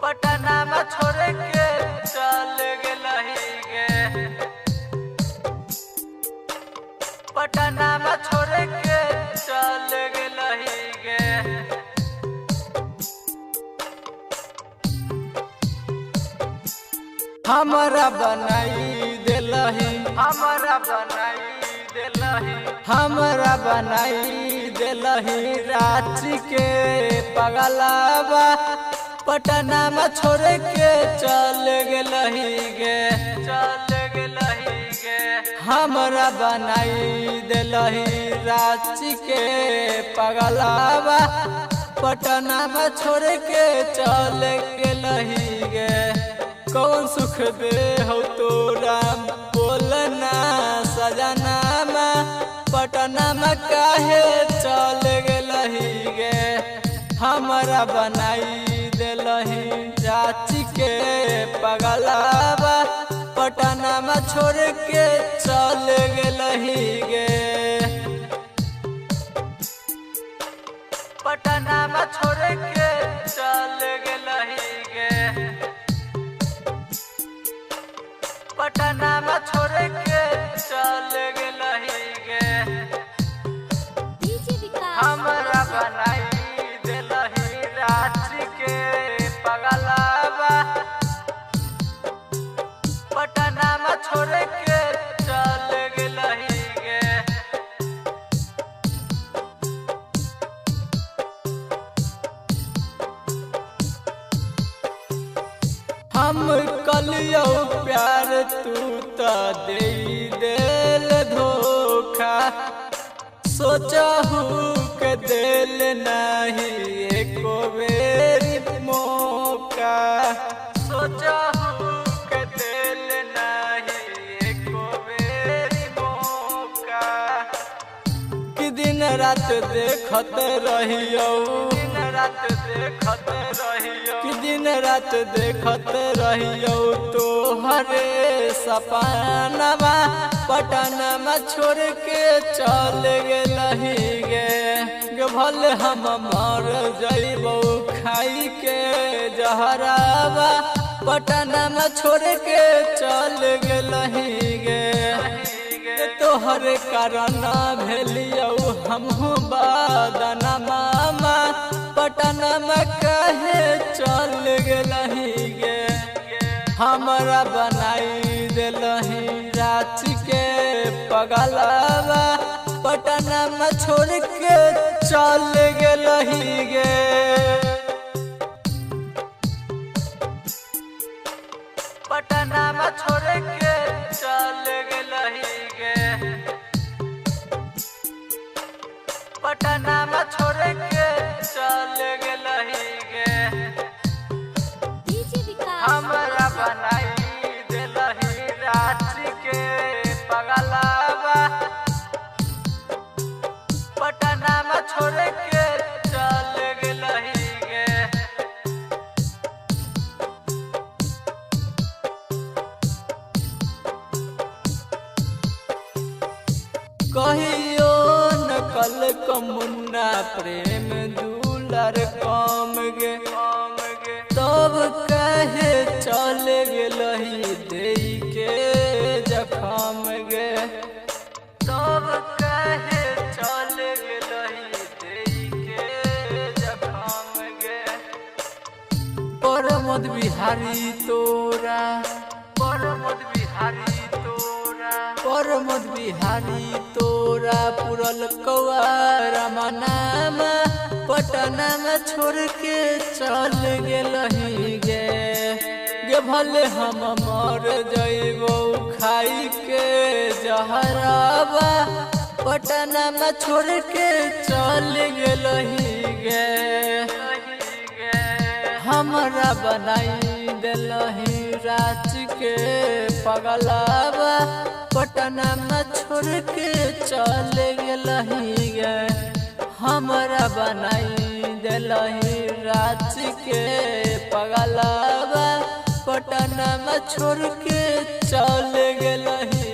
पटना में छोड़ के चल गेलही गे। पटना में छोड़ के चल गेलही गे। हमरा बनाई देलही, हमरा बनाई देलही, हमरा बनाई देलही रांची के पगलावा। पटना में छोड़ के चल गेलही गे, चल गेलही गे। हमरा बनाई देलही रांची के पगलावा। पटना में छोड़ के चल गेलही गे। कौन सुख दे हो तोरा बोलना सजनामा। पटना में काहे चल गेलही गे। हमरा बनाई देलही रांची के पगलावा। पटना में छोड़ के चल गेलही गे। पटना में छोड़ के चल गेलही गे। पटना में छोड़ के चल गेलही गे। हमरा बनाई देलही रांची के पगलावा। पटना में छोड़ के चल गेलही गे। हम कलियो प्यार तू तो दे देल धोखा। सोचहु के दिल नहीं एको बेरी मौका। सोचहु के दिल नहीं एको बेरी मौका। कि दिन रात देखत रहियो, दिन रात देखत रहियो, कि दिन रात देखत रहियो तोहरे सपनवा। पटना में छोड़ के चल गेलही गे। भले हम मर जइबो खाई के जहरावा। पटना में छोड़ के चल गेलही गे। तोहरे कारण भेलियो हमहू बदनामा। पटना में काहे चल गेलही गे। हमरा बनाई देलही रांची के पगलावा। पटना में छोड़ के चल गेलही गे। पटना में छोड़ के चल गेलही गे। पटना में छोड़ के चल गेलही गे। हमरा बनाई देलही रांची के पगलावा। पटना में छोड़ के चल गेलही गे। कहियो न कल कमुन्ना प्रेम दुलार कम गे। तब कहे चल गेलही देई के जखम गे। तब कहे चल गेलही देई के जखम गे। प्रमोद बिहारी तोरा, प्रमोद बिहारी तोरा, प्रमोद बिहारी तोरा पुरल कौआ मनामा। पटना में छोड़ के चल गेलही गे। भले हम मर जइबो खाई के जहरावा। पटना में छोड़ के चल गेलही गे। हमरा बनाई देलही रांची के पगलावा। पटना में छोड़ के चल गेलही गे। हमरा बनाई देलही रांची के पगलावा। पटना में छोड़ के चल गेलही।